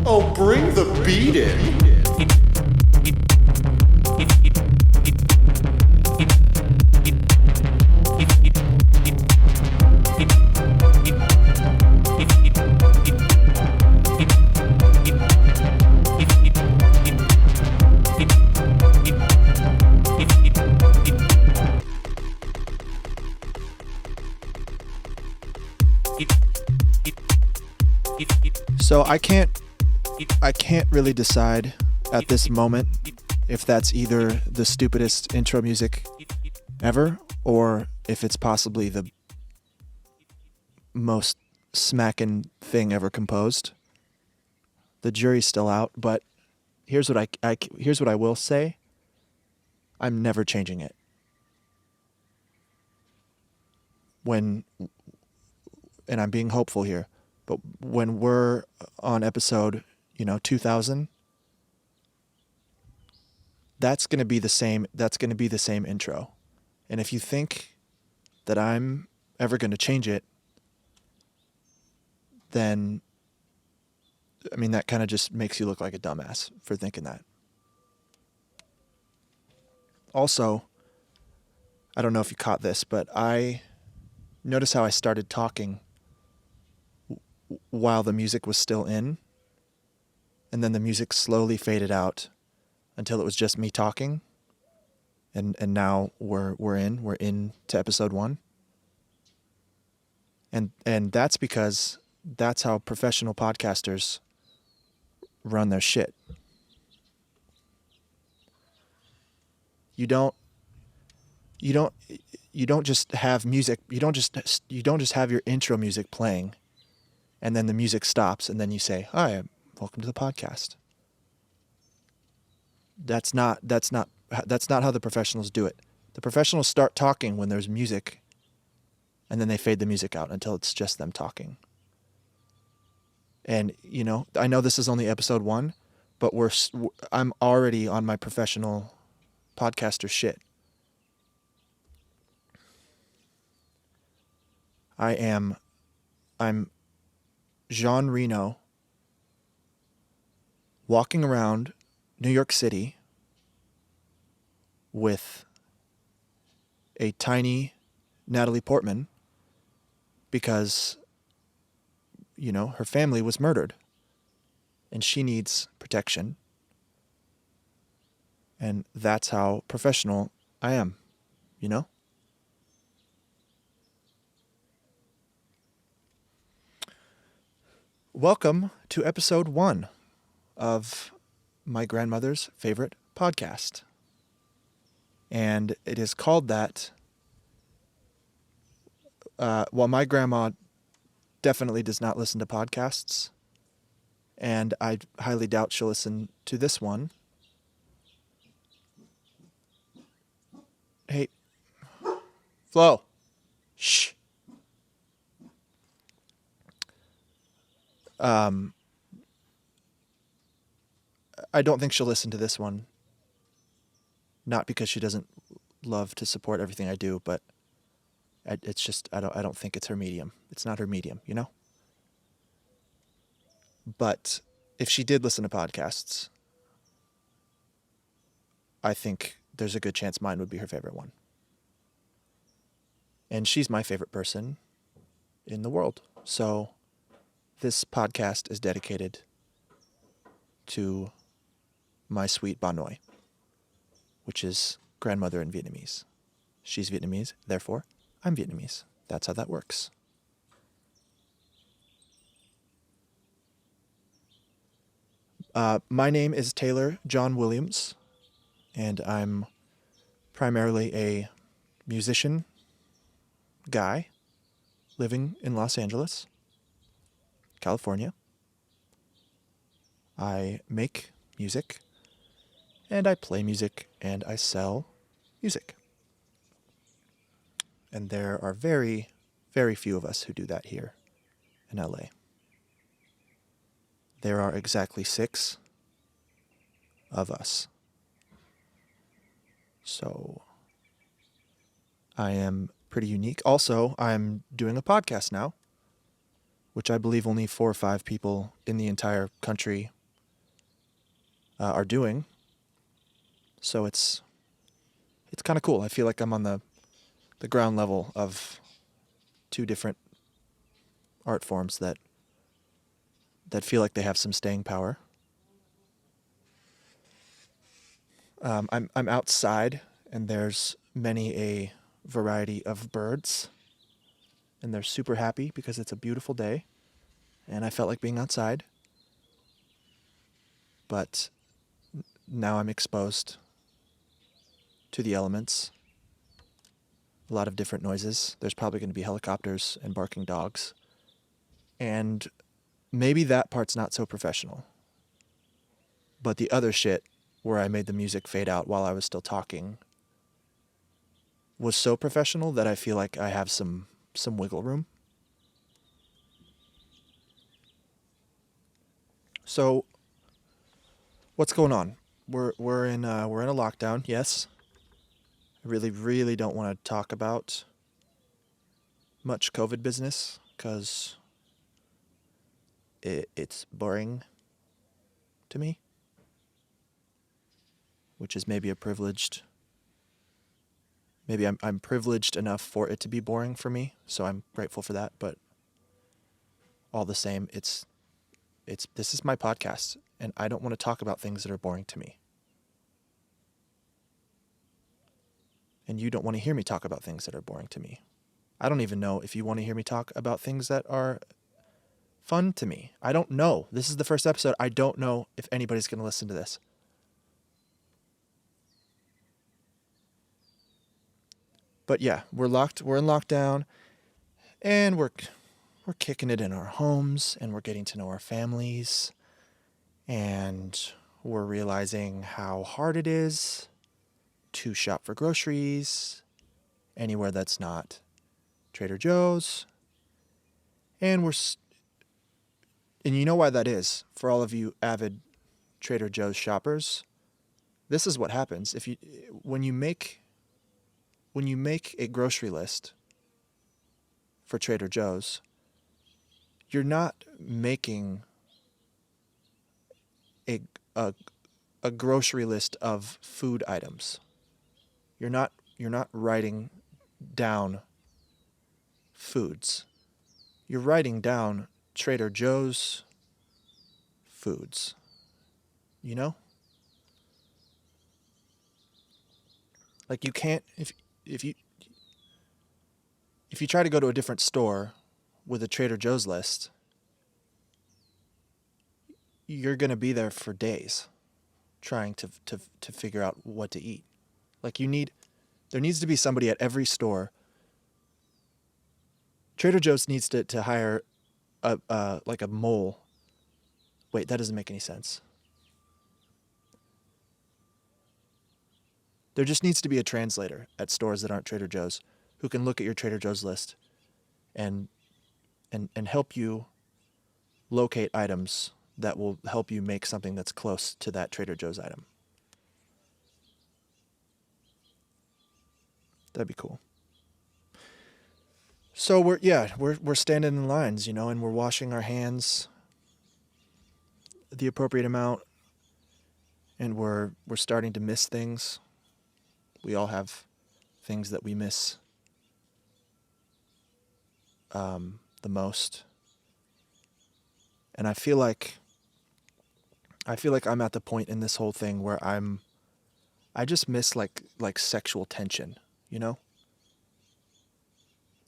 Oh, bring the beat in. So I can't really decide at this moment if that's either the stupidest intro music ever or if it's possibly the most smacking thing ever composed. The jury's still out, but here's what I will say. I'm never changing it. And I'm being hopeful here, but when we're on episode, 2000, that's going to be the same intro. And if you think that I'm ever going to change it, then that kind of just makes you look like a dumbass for thinking that. Also, I don't know if you caught this, but I notice how I started talking while the music was still in, and then the music slowly faded out until it was just me talking. And now we're in to episode 1. And that's because that's how professional podcasters run their shit. You don't just have music. You don't just have your intro music playing, and then the music stops, and then you say, "Hi, welcome to the podcast." That's not how the professionals do it. The professionals start talking when there's music, and then they fade the music out until it's just them talking. And I know this is only episode 1, but I'm already on my professional podcaster shit. I'm Jean Reno walking around New York City with a tiny Natalie Portman because, her family was murdered and she needs protection. And that's how professional I am, Welcome to episode 1 of my grandmother's favorite podcast. And it is called that. Well, my grandma definitely does not listen to podcasts, and I highly doubt she'll listen to this one. Hey, Flo. Shh. I don't think she'll listen to this one. Not because she doesn't love to support everything I do, but it's just I don't think it's her medium. It's not her medium, But if she did listen to podcasts, I think there's a good chance mine would be her favorite one. And she's my favorite person in the world. So this podcast is dedicated to my sweet Ba Noi, which is grandmother in Vietnamese. She's Vietnamese, therefore I'm Vietnamese. That's how that works. My name is Taylor John Williams, and I'm primarily a musician guy living in Los Angeles, California. I make music, and I play music, and I sell music. And there are very, very few of us who do that here in LA. There are exactly 6 of us. So I am pretty unique. Also, I'm doing a podcast now which I believe only 4 or 5 people in the entire country are doing. So it's kind of cool. I feel like I'm on the ground level of 2 different art forms that feel like they have some staying power. I'm outside, and there's many a variety of birds, and they're super happy because it's a beautiful day, and I felt like being outside. But now I'm exposed to the elements. A lot of different noises. There's probably going to be helicopters and barking dogs. And maybe that part's not so professional. But the other shit, where I made the music fade out while I was still talking, was so professional that I feel like I have some wiggle room. So, what's going on? We're in a lockdown. Yes. I really don't want to talk about much COVID business because it's boring to me, which is maybe maybe I'm privileged enough for it to be boring for me, so I'm grateful for that. But all the same, this is my podcast, and I don't want to talk about things that are boring to me. And you don't want to hear me talk about things that are boring to me. I don't even know if you want to hear me talk about things that are fun to me. I don't know. This is the first episode. I don't know if anybody's going to listen to this. But yeah, we're in lockdown, and we're kicking it in our homes, and we're getting to know our families, and we're realizing how hard it is to shop for groceries anywhere that's not Trader Joe's. And and you know why that is, for all of you avid Trader Joe's shoppers. This is what happens when you make a grocery list for Trader Joe's. You're not making a grocery list of food items. You're not writing down foods. You're writing down Trader Joe's foods. You know? Like, you can't if you try to go to a different store with a Trader Joe's list, you're going to be there for days trying to figure out what to eat. Like, there needs to be somebody at every store. Trader Joe's needs to hire like a mole. Wait, that doesn't make any sense. There just needs to be a translator at stores that aren't Trader Joe's who can look at your Trader Joe's list and help you locate items that will help you make something that's close to that Trader Joe's item. That'd be cool. So we're standing in lines, and we're washing our hands the appropriate amount, and we're starting to miss things. We all have things that we miss the most. And I feel like I'm at the point in this whole thing where I just miss like sexual tension,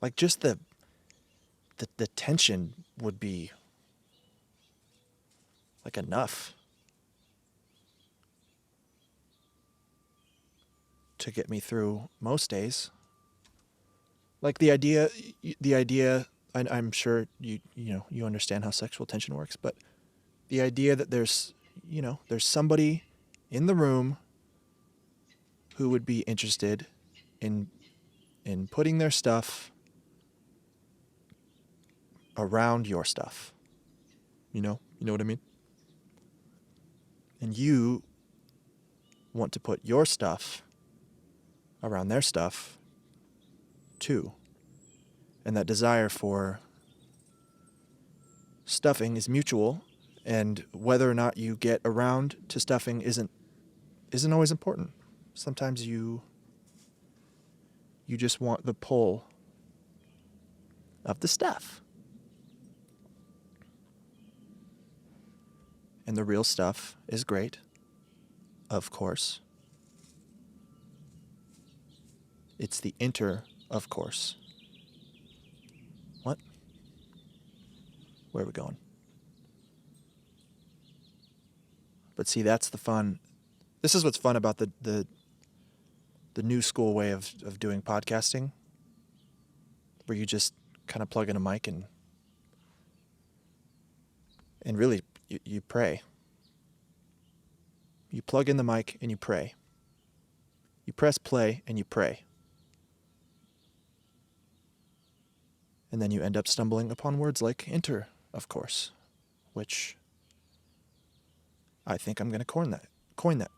Like, just the tension would be like enough to get me through most days. Like, the idea, I'm sure you understand how sexual tension works, but the idea that there's somebody in the room who would be interested in putting their stuff around your stuff. You know what I mean? And you want to put your stuff around their stuff too. And that desire for stuffing is mutual, and whether or not you get around to stuffing isn't always important. Sometimes you just want the pull of the stuff. And the real stuff is great, of course. It's the of course. What? Where are we going? But see, that's the fun. This is what's fun about the new school way of doing podcasting, where you just kind of plug in a mic and really you pray. You plug in the mic and you pray. You press play and you pray. And then you end up stumbling upon words like of course, which I think I'm going to coin that. Corn that.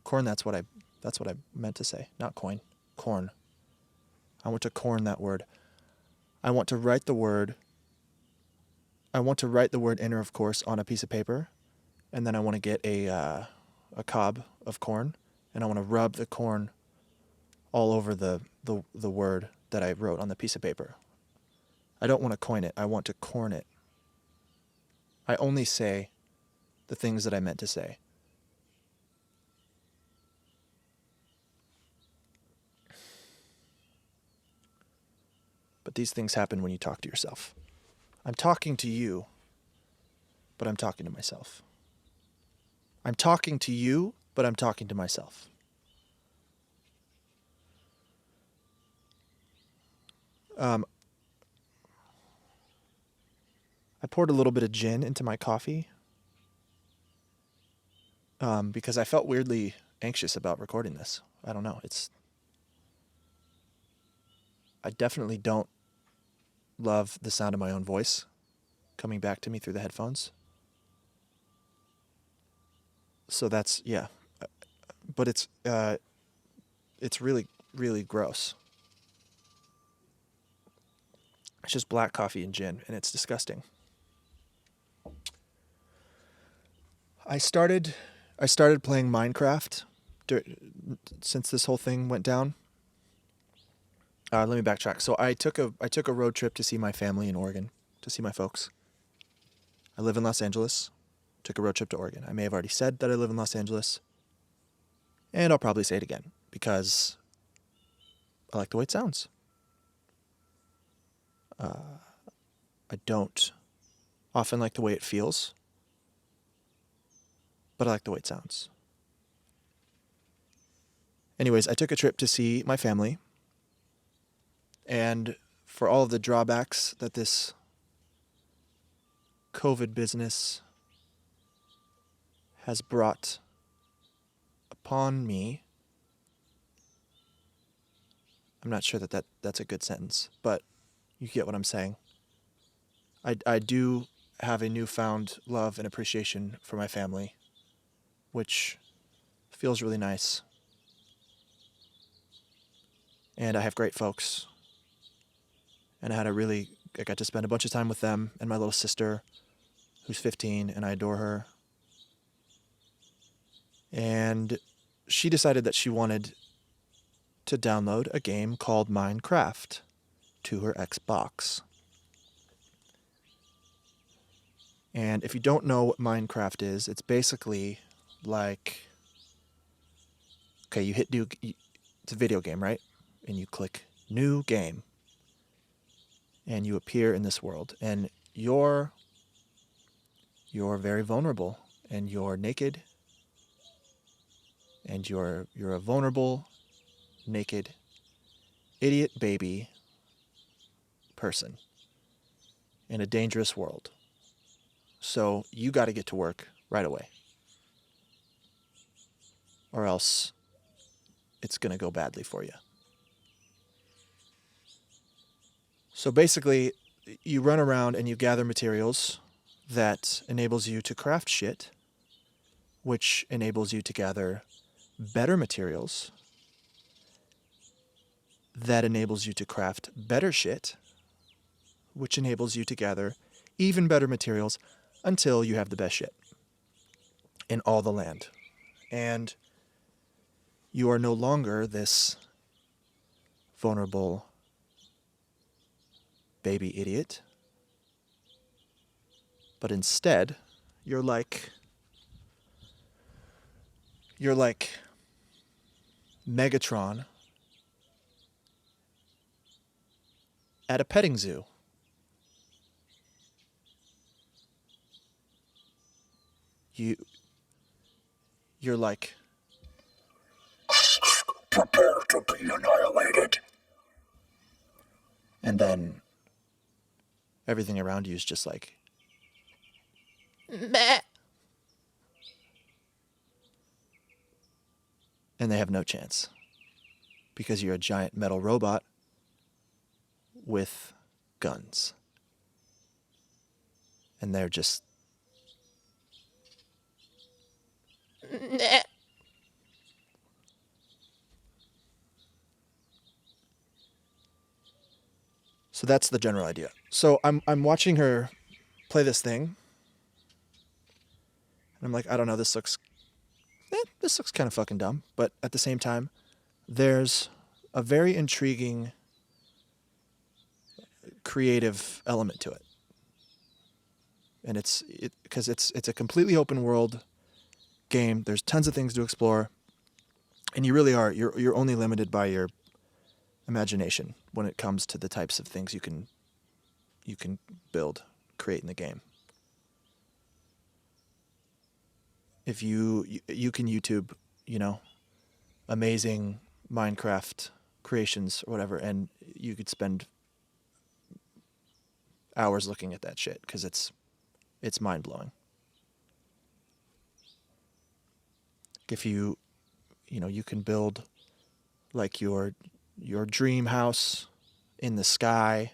Corn, that's what I meant to say, not coin. Corn. I want to corn that word. I want to write the word enter, of course, on a piece of paper, and then I want to get a cob of corn, and I want to rub the corn all over the word that I wrote on the piece of paper. I don't want to coin it. I want to corn it. I only say the things that I meant to say. But these things happen when you talk to yourself. I'm talking to you, but I'm talking to myself. I'm talking to you, but I'm talking to myself. I poured a little bit of gin into my coffee because I felt weirdly anxious about recording this. I don't know. I definitely don't love the sound of my own voice coming back to me through the headphones. So that's, yeah. But it's really, really gross. It's just black coffee and gin, and it's disgusting. I started playing Minecraft since this whole thing went down. Let me backtrack. So I took a road trip to see my family in Oregon, to see my folks. I live in Los Angeles. Took a road trip to Oregon. I may have already said that I live in Los Angeles, and I'll probably say it again because I like the way it sounds. I don't often like the way it feels, but I like the way it sounds. Anyways, I took a trip to see my family, and for all of the drawbacks that this COVID business has brought upon me, I'm not sure that's a good sentence, but you get what I'm saying. I do have a newfound love and appreciation for my family, which feels really nice. And I have great folks. And I got to spend a bunch of time with them and my little sister, who's 15, and I adore her. And she decided that she wanted to download a game called Minecraft to her Xbox. And if you don't know what Minecraft is, it's basically like, okay, you hit new, it's a video game, right? And you click new game. And you appear in this world. And you're very vulnerable. And you're naked. And you're a vulnerable, naked, idiot baby person in a dangerous world. So you got to get to work right away. Or else it's going to go badly for you. So basically, you run around and you gather materials that enables you to craft shit, which enables you to gather better materials that enables you to craft better shit, which enables you to gather even better materials until you have the best shit in all the land. And you are no longer this vulnerable baby idiot, but instead you're like Megatron at a petting zoo. You're like, prepare to be annihilated. And then everything around you is just like, meh. And they have no chance because you're a giant metal robot with guns. And they're just, meh. So that's the general idea. So I'm watching her play this thing, and I'm like, I don't know, this looks kind of fucking dumb. But at the same time, there's a very intriguing, creative element to it. And it's a completely open world game. There's tons of things to explore, and you really are. You're only limited by your imagination when it comes to the types of things you can create in the game. If you can YouTube, amazing Minecraft creations or whatever, and you could spend hours looking at that shit because it's mind blowing. If you can build like your dream house in the sky,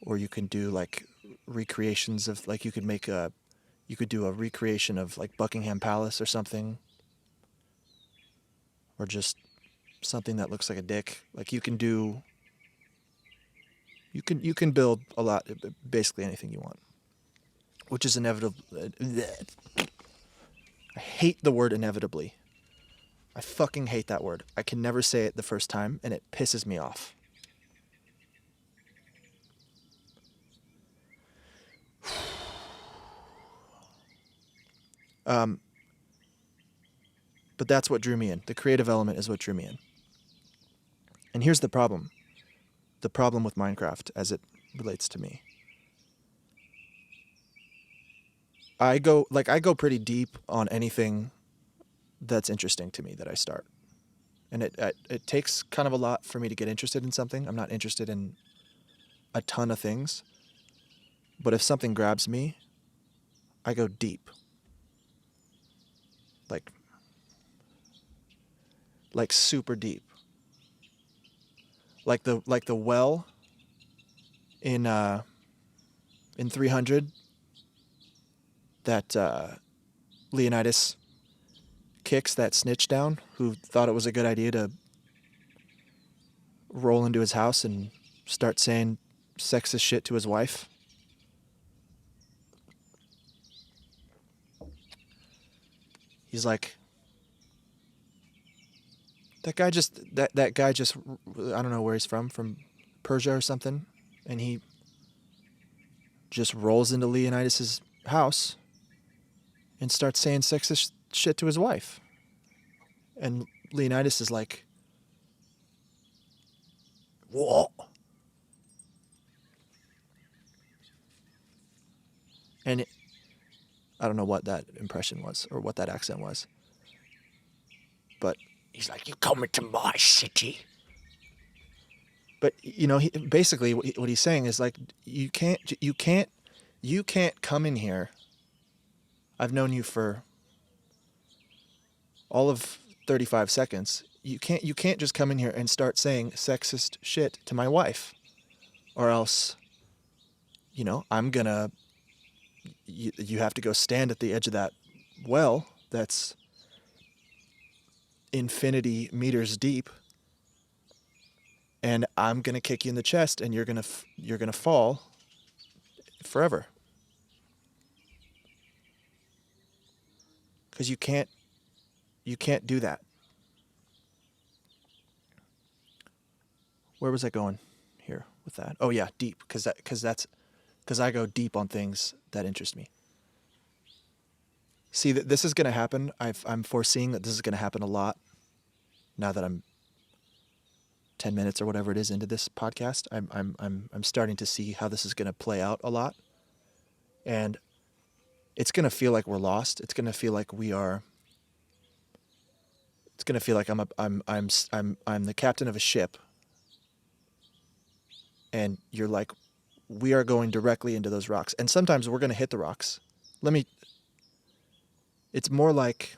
or you can do like recreations of like you could do a recreation of like Buckingham Palace or something, or just something that looks like a dick. Like you can build a lot, basically anything you want, which is inevitable. I hate the word inevitably. I fucking hate that word. I can never say it the first time, and it pisses me off. But that's what drew me in. The creative element is what drew me in. And here's the problem. The problem with Minecraft as it relates to me. I go pretty deep on anything that's interesting to me that I start. And it takes kind of a lot for me to get interested in something. I'm not interested in a ton of things. But if something grabs me, I go deep. Like super deep. Like the well in 300 that Leonidas kicks that snitch down who thought it was a good idea to roll into his house and start saying sexist shit to his wife. He's like, that guy just I don't know where he's from Persia or something, and he just rolls into Leonidas's house and starts saying sexist shit to his wife. And Leonidas is like, what? And I don't know what that impression was or what that accent was. But he's like, you come into my city. But, basically what he's saying is like, you can't come in here. I've known you for all of 35 seconds. You can't just come in here and start saying sexist shit to my wife, or else, I'm gonna. You have to go stand at the edge of that well that's infinity meters deep, and I'm gonna kick you in the chest, and you're gonna fall, forever. Because you can't do that. Where was I going here with that? Oh yeah, deep, because I go deep on things that interest me. See, that this is going to happen. I'm foreseeing that this is going to happen a lot. Now that I'm 10 minutes or whatever it is into this podcast, I'm starting to see how this is going to play out a lot, and it's going to feel like we're lost. It's going to feel like we are. It's going to feel like I'm the captain of a ship, and you're like, we are going directly into those rocks, and sometimes we're going to hit the rocks. It's more like,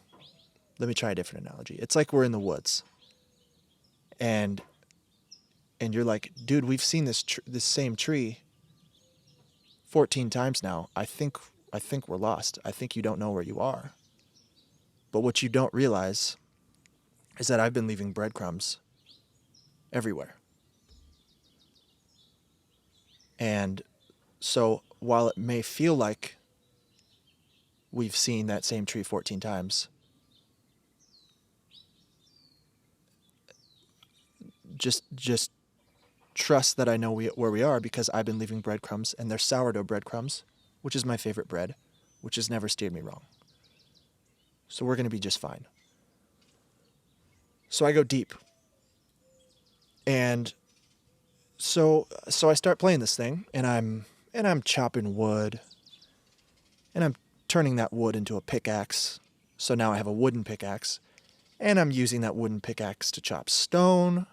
let me try a different analogy. It's like we're in the woods, and you're like, dude, we've seen this same tree 14 times now. I think we're lost. I think you don't know where you are. But what you don't realize is that I've been leaving breadcrumbs everywhere. And so while it may feel like we've seen that same tree 14 times, just trust that I know where we are, because I've been leaving breadcrumbs, and they're sourdough breadcrumbs, which is my favorite bread, which has never steered me wrong. So we're going to be just fine. So I go deep. And so I start playing this thing, and I'm chopping wood, and I'm turning that wood into a pickaxe. So now I have a wooden pickaxe, and I'm using that wooden pickaxe to chop stone.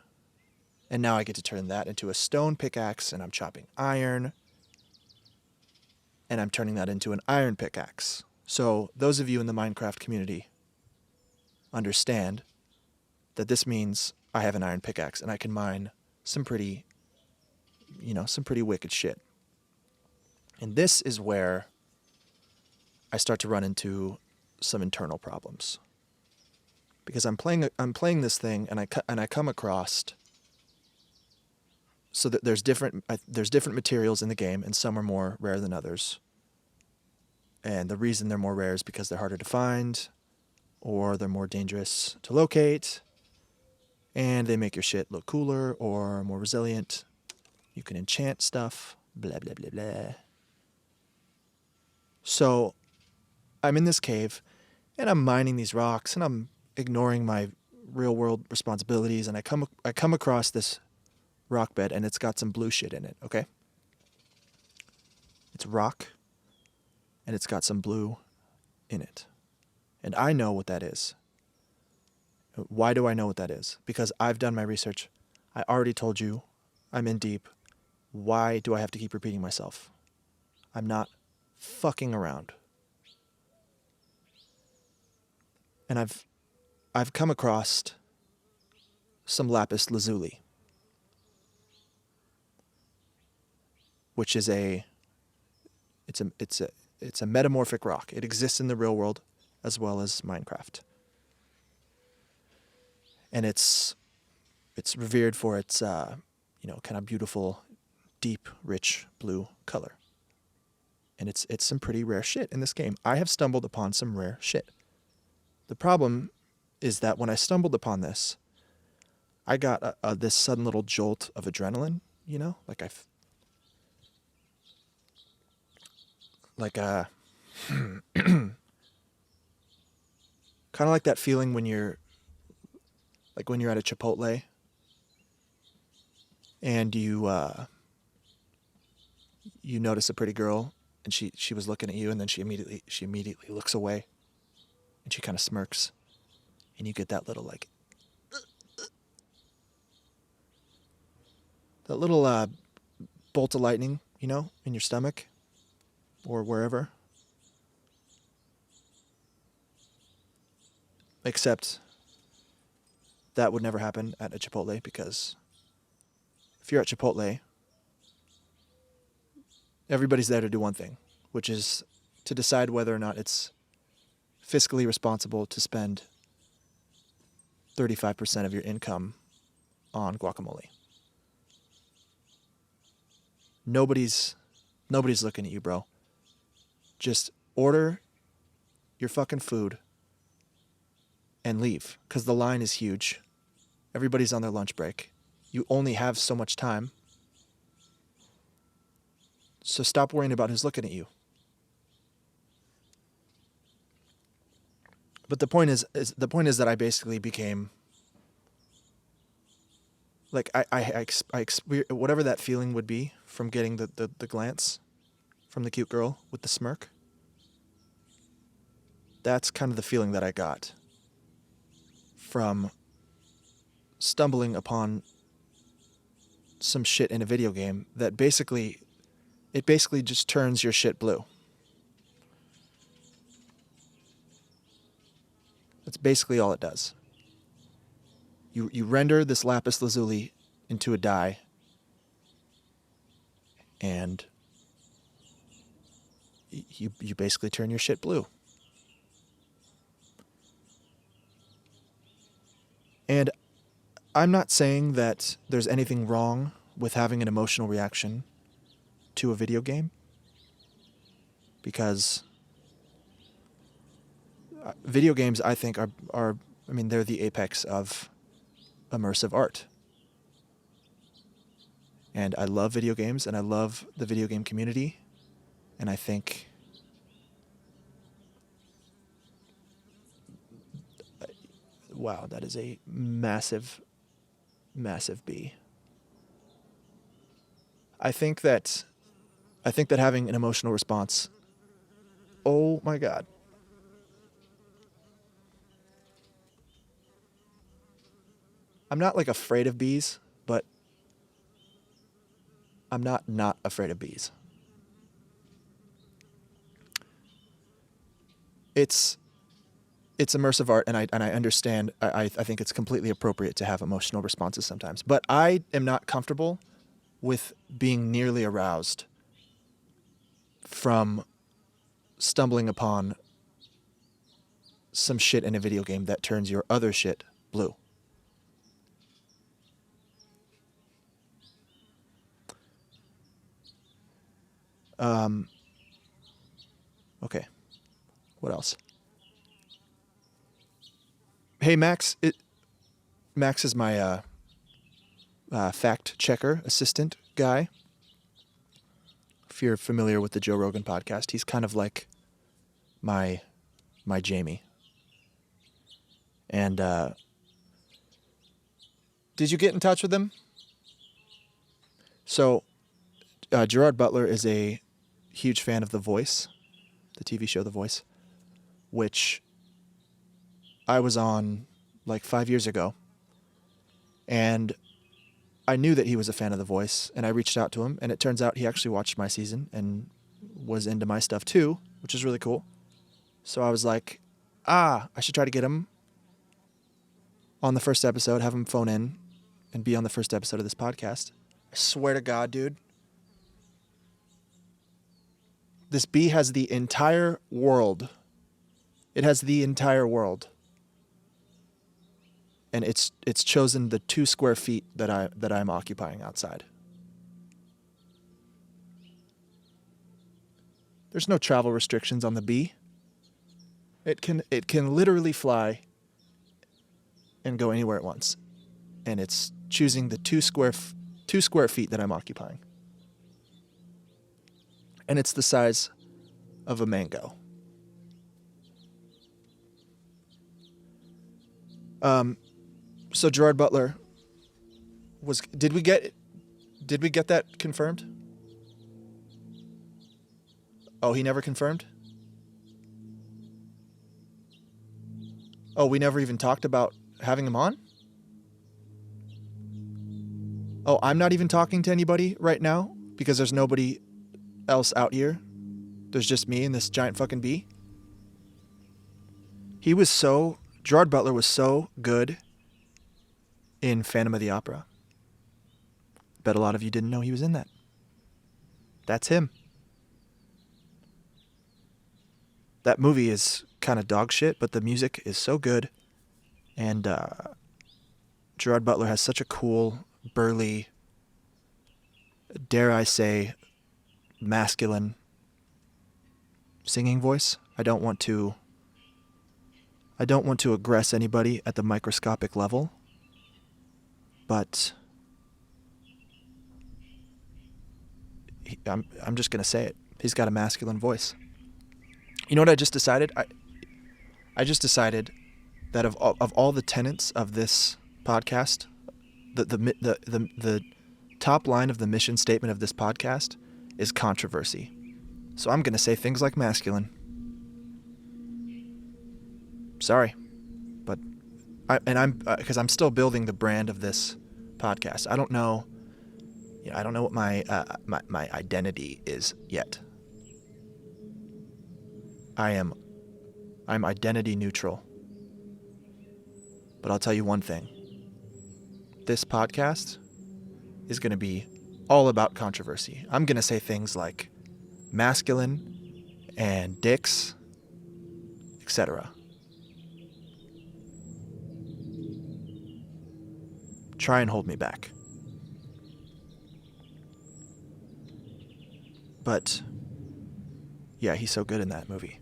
And now I get to turn that into a stone pickaxe, and I'm chopping iron, and I'm turning that into an iron pickaxe. So those of you in the Minecraft community understand that this means I have an iron pickaxe, and I can mine some pretty wicked shit. And this is where I start to run into some internal problems, because I'm playing this thing, and I come across, so that there's different materials in the game, and some are more rare than others. And the reason they're more rare is because they're harder to find, or they're more dangerous to locate, and they make your shit look cooler or more resilient. You can enchant stuff, blah, blah, blah, blah. So I'm in this cave, and I'm mining these rocks, and I'm ignoring my real world responsibilities, and I come across this rock bed, and it's got some blue shit in it, okay? It's rock, and it's got some blue in it. And I know what that is. Why do I know what that is? Because I've done my research. I already told you I'm in deep. Why do I have to keep repeating myself? I'm not fucking around. And I've come across some lapis lazuli, which is it's a metamorphic rock. It exists in the real world as well as Minecraft. And it's revered for its kind of beautiful, deep, rich blue color. And it's some pretty rare shit in this game. I have stumbled upon some rare shit. The problem is that when I stumbled upon this, I got this sudden little jolt of adrenaline, kind of like that feeling when you're at a Chipotle and you notice a pretty girl, and she was looking at you, and then she immediately looks away, and she kind of smirks, and you get that little bolt of lightning, in your stomach or wherever. Except that would never happen at a Chipotle, because if you're at Chipotle, everybody's there to do one thing, which is to decide whether or not it's fiscally responsible to spend 35% of your income on guacamole. Nobody's Nobody's looking at you, bro. Just order your fucking food and leave, because the line is huge. Everybody's on their lunch break. You only have so much time. So stop worrying about who's looking at you. But the point is that I basically became like whatever that feeling would be from getting the glance from the cute girl with the smirk. That's kind of the feeling that I got from stumbling upon some shit in a video game that basically just turns your shit blue. That's basically all it does. You render this lapis lazuli into a dye, and you basically turn your shit blue. And I'm not saying that there's anything wrong with having an emotional reaction to a video game, because video games, I think, are they're the apex of immersive art. And I love video games, and I love the video game community, and I think wow, that is a massive, massive B. I think that having an emotional response, oh my God. I'm not like afraid of bees, but I'm not afraid of bees. It's immersive art, and I understand. I think it's completely appropriate to have emotional responses sometimes. But I am not comfortable with being nearly aroused from stumbling upon some shit in a video game that turns your other shit blue. Okay. What else? Hey, Max. Max is my fact checker assistant guy. If you're familiar with the Joe Rogan podcast, he's kind of like my Jamie. And did you get in touch with him? So Gerard Butler is a huge fan of The Voice, the TV show The Voice, which I was on like 5 years ago. And I knew that he was a fan of The Voice, and I reached out to him, and it turns out he actually watched my season and was into my stuff too, which is really cool. So I was like, I should try to get him on the first episode, have him phone in and be on the first episode of this podcast. I swear to God, dude. This bee has the entire world. It has the entire world. And it's chosen the 2 square feet that I'm occupying outside. There's no travel restrictions on the bee. It can literally fly and go anywhere it wants. And it's choosing the 2 square feet that I'm occupying. And it's the size of a mango. So Gerard Butler did we get that confirmed? Oh, he never confirmed? Oh, we never even talked about having him on? Oh, I'm not even talking to anybody right now because there's nobody else out here. There's just me and this giant fucking bee. Gerard Butler was so good in Phantom of the Opera. Bet a lot of you didn't know he was in that. That's him. That movie is kind of dog shit, but the music is so good. And Gerard Butler has such a cool, burly, dare I say, masculine singing voice. I don't want to aggress anybody at the microscopic level, but I'm just going to say it. He's got a masculine voice. You know what I just decided? I just decided that of all the tenets of this podcast, the top line of the mission statement of this podcast is controversy. So I'm going to say things like masculine. Sorry, but because I'm still building the brand of this podcast. I don't know what my identity is yet. I'm identity neutral. But I'll tell you one thing. This podcast is going to be all about controversy. I'm going to say things like masculine and dicks, etc. Try and hold me back. But yeah, he's so good in that movie.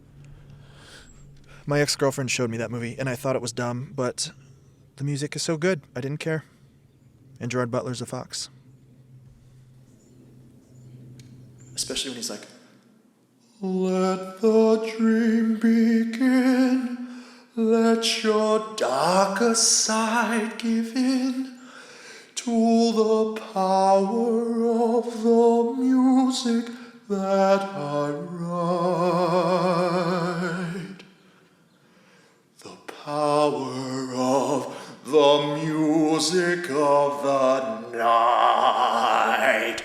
My ex-girlfriend showed me that movie, and I thought it was dumb, but the music is so good, I didn't care. And Gerard Butler's a fox. Especially when he's like, Let the dream begin. Let your darker side give in to the power of the music that I write. The power of the music of the night.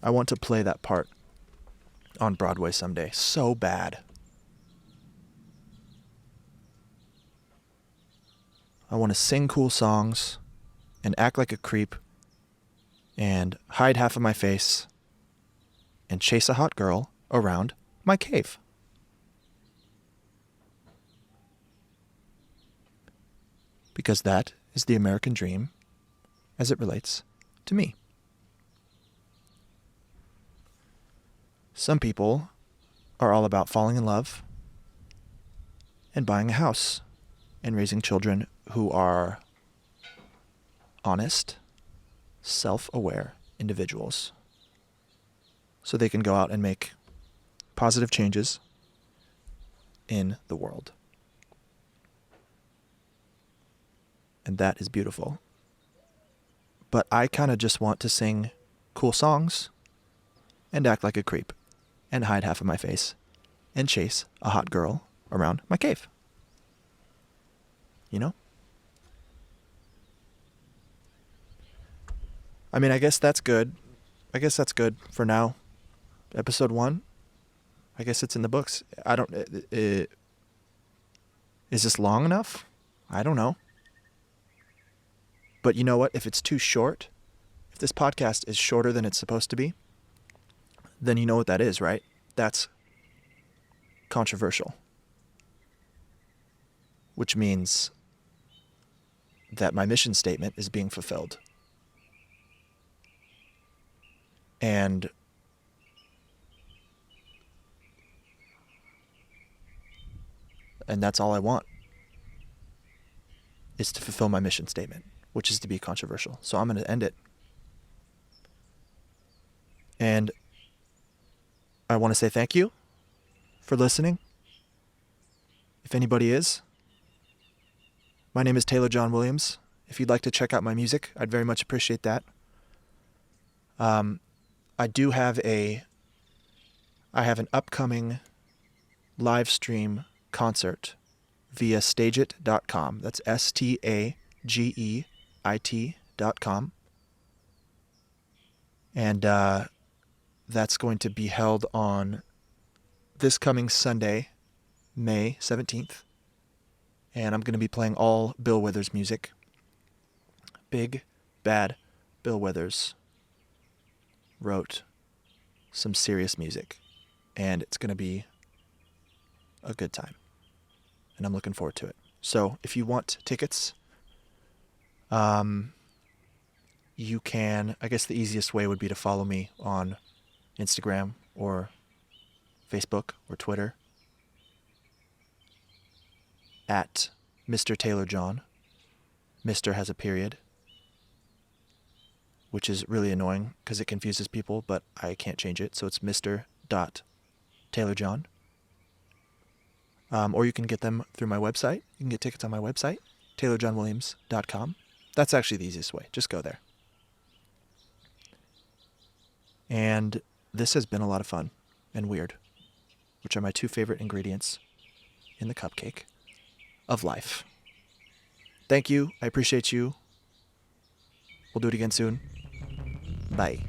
I want to play that part on Broadway someday so bad. I want to sing cool songs and act like a creep and hide half of my face and chase a hot girl around my cave. Because that is the American dream as it relates to me. Some people are all about falling in love and buying a house and raising children who are honest, self-aware individuals so they can go out and make positive changes in the world. And that is beautiful. But I kind of just want to sing cool songs and act like a creep and hide half of my face and chase a hot girl around my cave. You know? I mean, I guess that's good. I guess that's good for now. Episode 1, I guess it's in the books. Is this long enough? I don't know. But you know what? If it's too short, if this podcast is shorter than it's supposed to be, then you know what that is, right? That's controversial. Which means that my mission statement is being fulfilled. And that's all I want, is to fulfill my mission statement, which is to be controversial. So I'm going to end it. And I want to say thank you for listening. If anybody is. My name is Taylor John Williams. If you'd like to check out my music, I'd very much appreciate that. I have an upcoming live stream concert via stageit.com. That's STAGEIT.com. And that's going to be held on this coming Sunday, May 17th. And I'm going to be playing all Bill Withers music. Big, bad Bill Withers wrote some serious music. And it's going to be a good time. And I'm looking forward to it. So if you want tickets, you can, I guess the easiest way would be to follow me on Instagram or Facebook or Twitter at Mr. Taylor John. Mr. has a period, which is really annoying because it confuses people, but I can't change it. So it's Mr. Taylor John. Or you can get them through my website. You can get tickets on my website, taylorjohnwilliams.com. That's actually the easiest way. Just go there. And this has been a lot of fun and weird, which are my two favorite ingredients in the cupcake of life. Thank you. I appreciate you. We'll do it again soon. Bye.